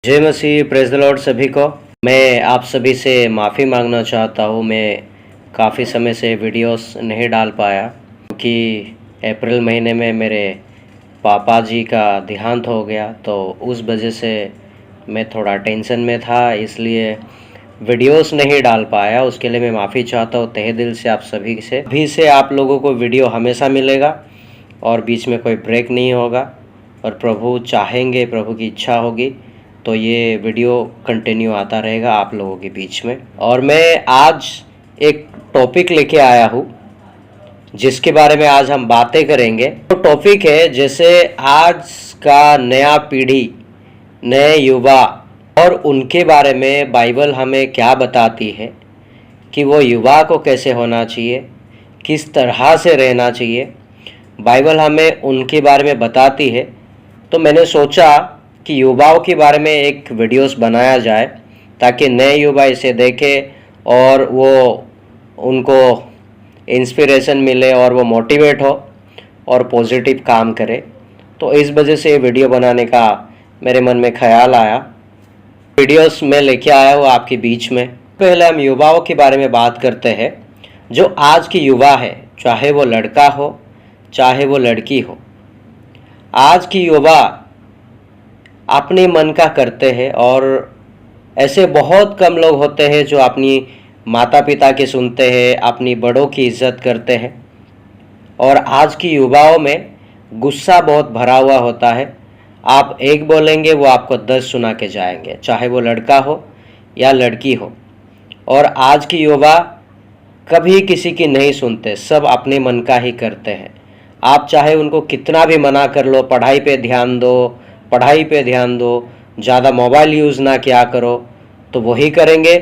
जय मसीह, praise the Lord सभी को। मैं आप सभी से माफ़ी मांगना चाहता हूँ। मैं काफ़ी समय से वीडियोस नहीं डाल पाया क्योंकि अप्रैल महीने में मेरे पापा जी का देहांत हो गया, तो उस वजह से मैं थोड़ा टेंशन में था, इसलिए वीडियोस नहीं डाल पाया। उसके लिए मैं माफ़ी चाहता हूँ तहे दिल से आप सभी से। अभी से आप लोगों को वीडियो हमेशा मिलेगा और बीच में कोई ब्रेक नहीं होगा, और प्रभु चाहेंगे, प्रभु की इच्छा होगी तो ये वीडियो कंटिन्यू आता रहेगा आप लोगों के बीच में। और मैं आज एक टॉपिक लेके आया हूँ जिसके बारे में आज हम बातें करेंगे। तो टॉपिक है, जैसे आज का नया पीढ़ी, नए युवा और उनके बारे में बाइबल हमें क्या बताती है कि वो युवा को कैसे होना चाहिए, किस तरह से रहना चाहिए। बाइबल हमें उनके बारे में बताती है, तो मैंने सोचा कि युवाओं के बारे में एक वीडियोस बनाया जाए ताकि नए युवा इसे देखें और वो उनको इंस्पिरेशन मिले और वो मोटिवेट हो और पॉजिटिव काम करे। तो इस वजह से ये वीडियो बनाने का मेरे मन में ख्याल आया। वीडियोस में लेके आया हूँ आपके बीच में। पहले हम युवाओं के बारे में बात करते हैं। जो आज की युवा है, चाहे वो लड़का हो चाहे वो लड़की हो, आज की युवा अपने मन का करते हैं, और ऐसे बहुत कम लोग होते हैं जो अपनी माता पिता की सुनते हैं, अपनी बड़ों की इज्जत करते हैं। और आज की युवाओं में गुस्सा बहुत भरा हुआ होता है। आप एक बोलेंगे वो आपको 10 सुना के जाएंगे, चाहे वो लड़का हो या लड़की हो। और आज की युवा कभी किसी की नहीं सुनते, सब अपने मन का ही करते हैं। आप चाहे उनको कितना भी मना कर लो, पढ़ाई पे ध्यान दो, पढ़ाई पे ध्यान दो, ज़्यादा मोबाइल यूज़ ना किया करो, तो वही करेंगे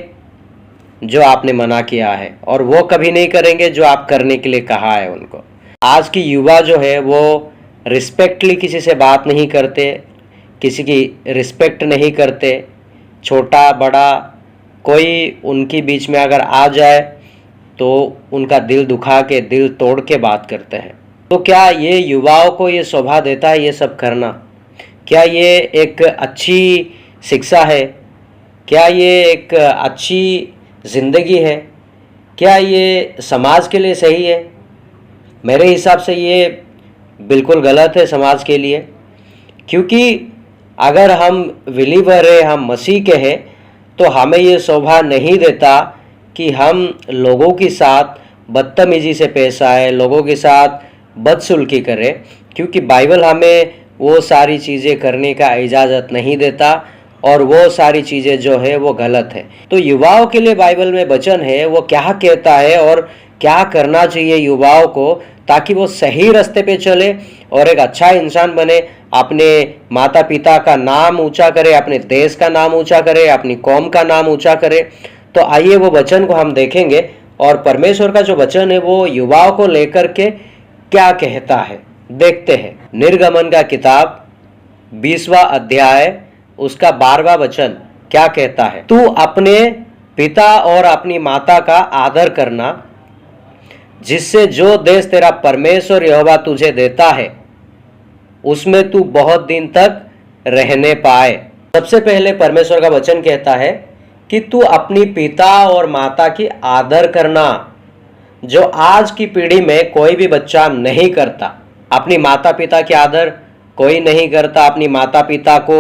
जो आपने मना किया है, और वो कभी नहीं करेंगे जो आप करने के लिए कहा है उनको। आज की युवा जो है वो रिस्पेक्टली किसी से बात नहीं करते, किसी की रिस्पेक्ट नहीं करते। छोटा बड़ा कोई उनके बीच में अगर आ जाए तो उनका दिल दुखा के, दिल तोड़ के बात करते हैं। तो क्या ये युवाओं को ये शोभा देता है ये सब करना? क्या ये एक अच्छी शिक्षा है? क्या ये एक अच्छी ज़िंदगी है? क्या ये समाज के लिए सही है? मेरे हिसाब से ये बिल्कुल गलत है समाज के लिए। क्योंकि अगर हम बिलीवर है, हम मसीह के हैं, तो हमें ये शोभा नहीं देता कि हम लोगों के साथ बदतमीजी से पेश आए, लोगों के साथ बदसलूकी करें। क्योंकि बाइबल हमें वो सारी चीज़ें करने का इजाज़त नहीं देता, और वो सारी चीज़ें जो है वो गलत है। तो युवाओं के लिए बाइबल में वचन है, वो क्या कहता है और क्या करना चाहिए युवाओं को, ताकि वो सही रास्ते पे चले और एक अच्छा इंसान बने, अपने माता पिता का नाम ऊंचा करे, अपने देश का नाम ऊंचा करे, अपनी कौम का नाम ऊंचा करे। तो आइए वो वचन को हम देखेंगे, और परमेश्वर का जो वचन है वो युवाओं को लेकर के क्या कहता है, देखते हैं। निर्गमन का किताब 20वां अध्याय उसका 12वां वचन क्या कहता है? तू अपने पिता और अपनी माता का आदर करना, जिससे जो देश तेरा परमेश्वर यहोवा तुझे देता है उसमें तू बहुत दिन तक रहने पाए। सबसे पहले परमेश्वर का वचन कहता है कि तू अपनी पिता और माता की आदर करना, जो आज की पीढ़ी में कोई भी बच्चा नहीं करता। अपनी माता पिता की आदर कोई नहीं करता। अपनी माता पिता को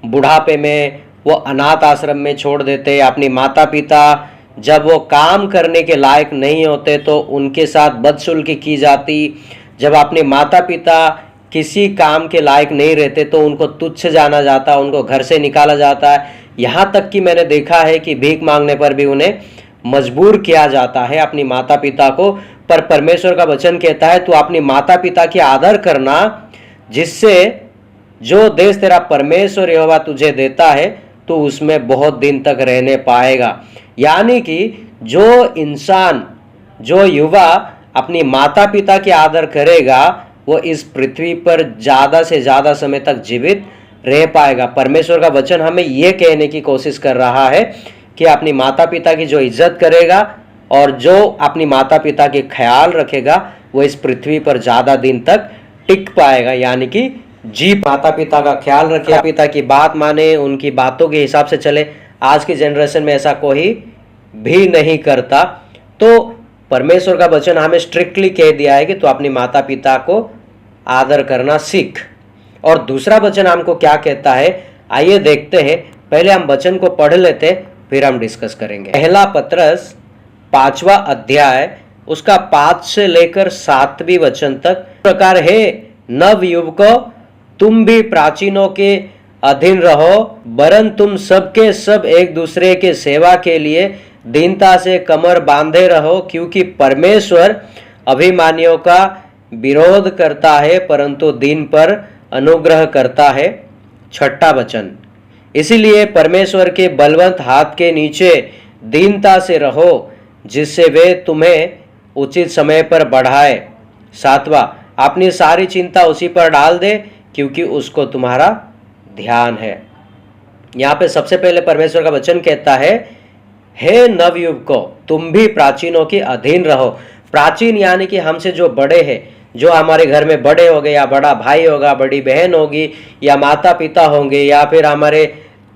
बुढ़ापे में वो अनाथ आश्रम में छोड़ देते। अपनी माता पिता जब वो काम करने के लायक नहीं होते तो उनके साथ बदसलूकी की जाती। जब अपने माता पिता किसी काम के लायक नहीं रहते तो उनको तुच्छ जाना जाता, उनको घर से निकाला जाता है। यहाँ तक कि मैंने देखा है कि भीख मांगने पर भी उन्हें मजबूर किया जाता है अपनी माता पिता को। पर परमेश्वर का वचन कहता है तू अपनी माता पिता की आदर करना, जिससे जो देश तेरा परमेश्वर यहोवा तुझे देता है तो उसमें बहुत दिन तक रहने पाएगा। यानी कि जो इंसान, जो युवा अपनी माता पिता की आदर करेगा वो इस पृथ्वी पर ज़्यादा से ज़्यादा समय तक जीवित रह पाएगा। परमेश्वर का वचन हमें यह कहने की कोशिश कर रहा है कि अपनी माता पिता की जो इज्जत करेगा और जो अपनी माता पिता के ख्याल रखेगा वो इस पृथ्वी पर ज़्यादा दिन तक टिक पाएगा, यानी कि जी, माता पिता का ख्याल रखे, माता पिता की बात माने, उनकी बातों के हिसाब से चले। आज की जनरेशन में ऐसा कोई भी नहीं करता। तो परमेश्वर का वचन हमें स्ट्रिक्टली कह दिया है कि तू अपनी माता पिता को आदर करना सीख। और दूसरा वचन हमको क्या कहता है, आइए देखते हैं। पहले हम वचन को पढ़ लेते, फिर हम डिस्कस करेंगे। पहला पत्रस 5वां अध्याय उसका 5 से लेकर 7वीं वचन तक प्रकार है, नव युवकों तुम भी प्राचीनों के अधीन रहो, वरन तुम सबके सब एक दूसरे के सेवा के लिए दीनता से कमर बांधे रहो, क्योंकि परमेश्वर अभिमानियों का विरोध करता है परंतु दीन पर अनुग्रह करता है। 6ठा वचन, इसीलिए परमेश्वर के बलवंत हाथ के नीचे दीनता से रहो, जिससे वे तुम्हें उचित समय पर बढ़ाए। 7वां, अपनी सारी चिंता उसी पर डाल दे, क्योंकि उसको तुम्हारा ध्यान है। यहाँ पे सबसे पहले परमेश्वर का वचन कहता है, हे नवयुवकों तुम भी प्राचीनों के अधीन रहो। प्राचीन यानी कि हमसे जो बड़े हैं, जो हमारे घर में बड़े हो गए, या बड़ा भाई होगा, बड़ी बहन होगी, या माता पिता होंगे, या फिर हमारे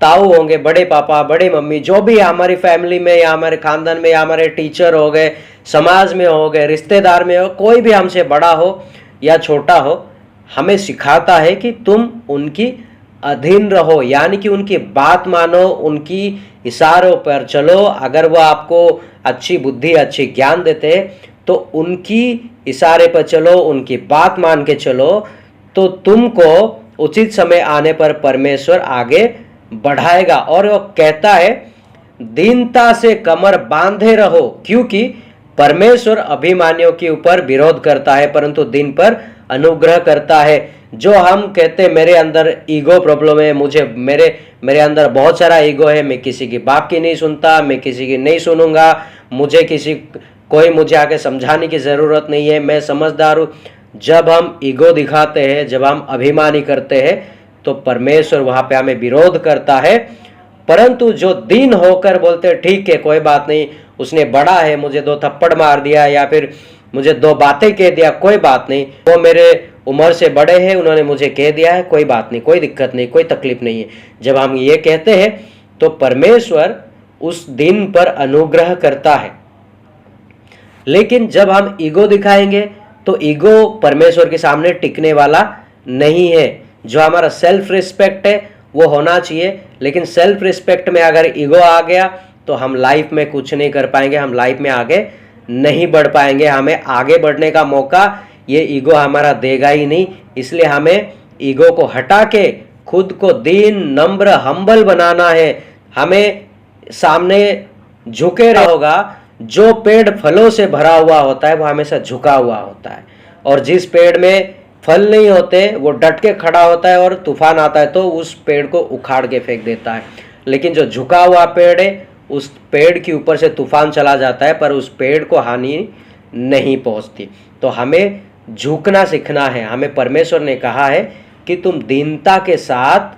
ताऊ होंगे, बड़े पापा, बड़े मम्मी, जो भी हमारी फैमिली में या हमारे खानदान में, या हमारे टीचर हो गए, समाज में हो गए, रिश्तेदार में हो, कोई भी हमसे बड़ा हो या छोटा हो, हमें सिखाता है कि तुम उनकी अधीन रहो, यानी कि उनकी बात मानो, उनकी इशारों पर चलो। अगर वो आपको अच्छी बुद्धि, अच्छी ज्ञान देते तो उनकी इशारे पर चलो, उनकी बात मान के चलो, तो तुमको उचित समय आने पर परमेश्वर आगे बढ़ाएगा। और वो कहता है दीनता से कमर बांधे रहो, क्योंकि परमेश्वर अभिमानियों के ऊपर विरोध करता है परंतु दीन पर अनुग्रह करता है। जो हम कहते हैं मेरे अंदर ईगो प्रॉब्लम है, मेरे अंदर बहुत सारा ईगो है, मैं किसी की बात की नहीं सुनता, मैं किसी की नहीं सुनूंगा, कोई मुझे आके समझाने की ज़रूरत नहीं है, मैं समझदार हूँ। जब हम ईगो दिखाते हैं, जब हम अभिमानी करते हैं, तो परमेश्वर वहाँ पे हमें विरोध करता है। परंतु जो दीन होकर बोलते हैं ठीक है कोई बात नहीं, उसने बड़ा है, मुझे 2 थप्पड़ मार दिया या फिर मुझे 2 बातें कह दिया, कोई बात नहीं, वो मेरे उम्र से बड़े हैं, उन्होंने मुझे कह दिया है, कोई बात नहीं, कोई दिक्कत नहीं, कोई तकलीफ नहीं है। जब हम ये कहते हैं तो परमेश्वर उस दिन पर अनुग्रह करता है। लेकिन जब हम ईगो दिखाएंगे तो ईगो परमेश्वर के सामने टिकने वाला नहीं है। जो हमारा सेल्फ रिस्पेक्ट है वो होना चाहिए, लेकिन सेल्फ रिस्पेक्ट में अगर ईगो आ गया तो हम लाइफ में कुछ नहीं कर पाएंगे, हम लाइफ में आगे नहीं बढ़ पाएंगे। हमें आगे बढ़ने का मौका ये ईगो हमारा देगा ही नहीं। इसलिए हमें ईगो को हटा के खुद को दीन, नम्र, हम्बल बनाना है। हमें सामने झुके रहोगा। जो पेड़ फलों से भरा हुआ होता है वो हमेशा झुका हुआ होता है, और जिस पेड़ में फल नहीं होते वो डट के खड़ा होता है, और तूफान आता है तो उस पेड़ को उखाड़ के फेंक देता है। लेकिन जो झुका हुआ पेड़ है, उस पेड़ के ऊपर से तूफान चला जाता है पर उस पेड़ को हानि नहीं पहुंचती। तो हमें झुकना सीखना है। हमें परमेश्वर ने कहा है कि तुम दीनता के साथ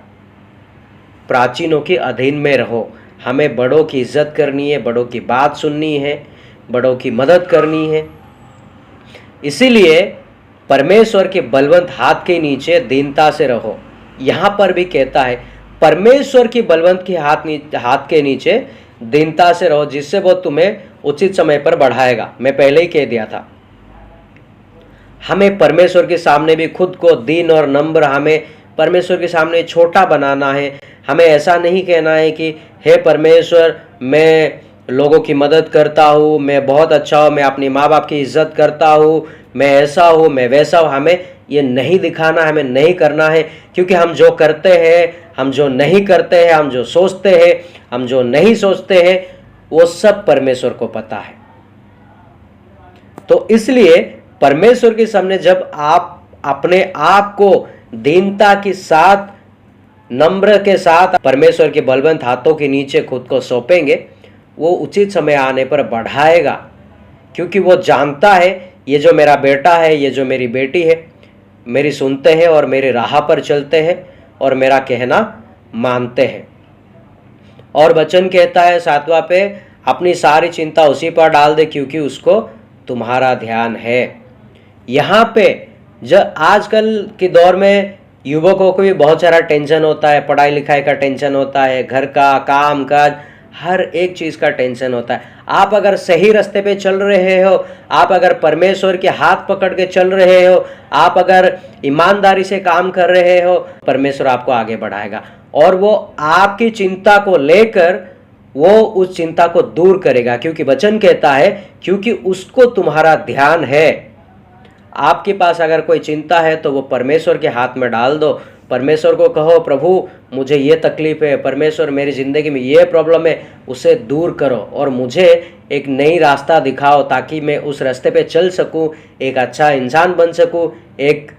प्राचीनों के अधीन में रहो। हमें बड़ों की इज्जत करनी है, बड़ों की बात सुननी है, बड़ों की मदद करनी है। इसीलिए परमेश्वर के बलवंत हाथ के नीचे दीनता से रहो। यहाँ पर भी कहता है परमेश्वर की बलवंत के हाथ के नीचे दीनता से रहो, जिससे वो तुम्हें उचित समय पर बढ़ाएगा। मैं पहले ही कह दिया था। हमें परमेश्वर के सामने भी खुद को दीन और नम्र, हमें परमेश्वर के सामने छोटा बनाना है। हमें ऐसा नहीं कहना है कि हे परमेश्वर मैं लोगों की मदद करता हूँ, मैं बहुत अच्छा हूँ, मैं अपने माँ बाप की इज्जत करता हूँ, मैं ऐसा हूँ, मैं वैसा हूँ। हमें ये नहीं दिखाना, हमें नहीं करना है, क्योंकि हम जो करते हैं, हम जो नहीं करते हैं, हम जो सोचते हैं, हम जो नहीं सोचते हैं, वो सब परमेश्वर को पता है। तो इसलिए परमेश्वर के सामने जब आप अपने आप को दीनता के साथ, नम्र के साथ परमेश्वर के बलवंत हाथों के नीचे खुद को सौंपेंगे, वो उचित समय आने पर बढ़ाएगा। क्योंकि वो जानता है ये जो मेरा बेटा है, ये जो मेरी बेटी है, मेरी सुनते हैं और मेरे राह पर चलते हैं और मेरा कहना मानते हैं। और वचन कहता है 7वां पे, अपनी सारी चिंता उसी पर डाल दे क्योंकि उसको तुम्हारा ध्यान है। यहाँ पे जब आजकल के दौर में युवकों को भी बहुत सारा टेंशन होता है, पढ़ाई लिखाई का टेंशन होता है, घर का काम काज हर एक चीज़ का टेंशन होता है। आप अगर सही रास्ते पे चल रहे हो, आप अगर परमेश्वर के हाथ पकड़ के चल रहे हो, आप अगर ईमानदारी से काम कर रहे हो, परमेश्वर आपको आगे बढ़ाएगा और वो आपकी चिंता को लेकर वो उस चिंता को दूर करेगा, क्योंकि वचन कहता है क्योंकि उसको तुम्हारा ध्यान है। आपके पास अगर कोई चिंता है तो वो परमेश्वर के हाथ में डाल दो। परमेश्वर को कहो, प्रभु मुझे ये तकलीफ है, परमेश्वर मेरी ज़िंदगी में ये प्रॉब्लम है, उसे दूर करो और मुझे एक नई रास्ता दिखाओ ताकि मैं उस रास्ते पे चल सकूं, एक अच्छा इंसान बन सकूं, एक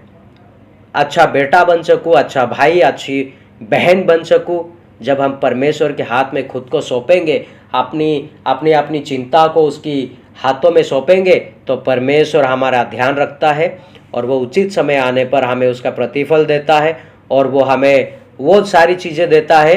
अच्छा बेटा बन सकूं, अच्छा भाई, अच्छी बहन बन सकूं। जब हम परमेश्वर के हाथ में खुद को सौंपेंगे, अपनी चिंता को उसकी हाथों में सौंपेंगे, तो परमेश्वर हमारा ध्यान रखता है और वो उचित समय आने पर हमें उसका प्रतिफल देता है और वो हमें वो सारी चीज़ें देता है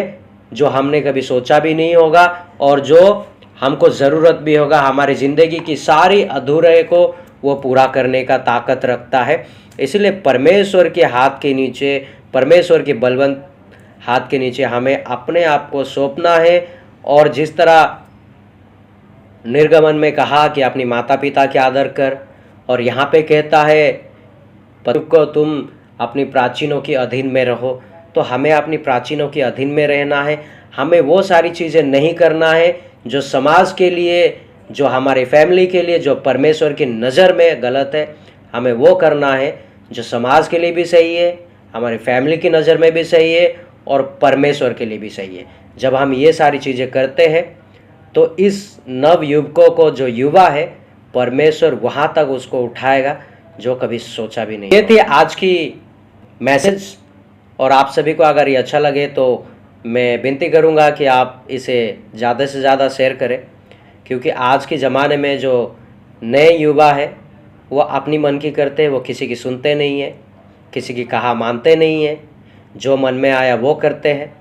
जो हमने कभी सोचा भी नहीं होगा और जो हमको ज़रूरत भी होगा। हमारी ज़िंदगी की सारी अधूरे को वो पूरा करने का ताकत रखता है। इसलिए परमेश्वर के हाथ के नीचे, परमेश्वर के बलवंत हाथ के नीचे हमें अपने आप को सौंपना है। और जिस तरह निर्गमन में कहा कि अपनी माता पिता के आदर कर, और यहाँ पे कहता है पति को तुम अपनी प्राचीनों के अधीन में रहो, तो हमें अपनी प्राचीनों के अधीन में रहना है। हमें वो सारी चीज़ें नहीं करना है जो समाज के लिए, जो हमारे फैमिली के लिए, जो परमेश्वर की नज़र में गलत है। हमें वो करना है जो समाज के लिए भी सही है, हमारी फैमिली की नज़र में भी सही है और परमेश्वर के लिए भी सही है। जब हम ये सारी चीज़ें करते हैं तो इस नव युवकों को, जो युवा है, परमेश्वर वहाँ तक उसको उठाएगा जो कभी सोचा भी नहीं। ये थी आज की मैसेज और आप सभी को अगर ये अच्छा लगे तो मैं विनती करूँगा कि आप इसे ज़्यादा से ज़्यादा शेयर करें, क्योंकि आज के ज़माने में जो नए युवा है वो अपनी मन की करते हैं, वो किसी की सुनते नहीं हैं, किसी की कहा मानते नहीं हैं, जो मन में आया वो करते हैं,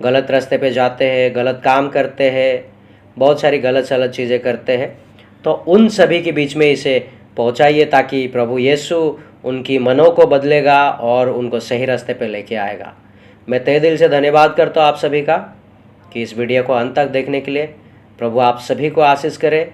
गलत रास्ते पे जाते हैं, गलत काम करते हैं, बहुत सारी गलत सलत चीज़ें करते हैं। तो उन सभी के बीच में इसे पहुंचाइए ताकि प्रभु यीशु उनकी मनों को बदलेगा और उनको सही रास्ते पे लेके आएगा। मैं तहे दिल से धन्यवाद करता हूँ आप सभी का कि इस वीडियो को अंत तक देखने के लिए। प्रभु आप सभी को आशीष करे।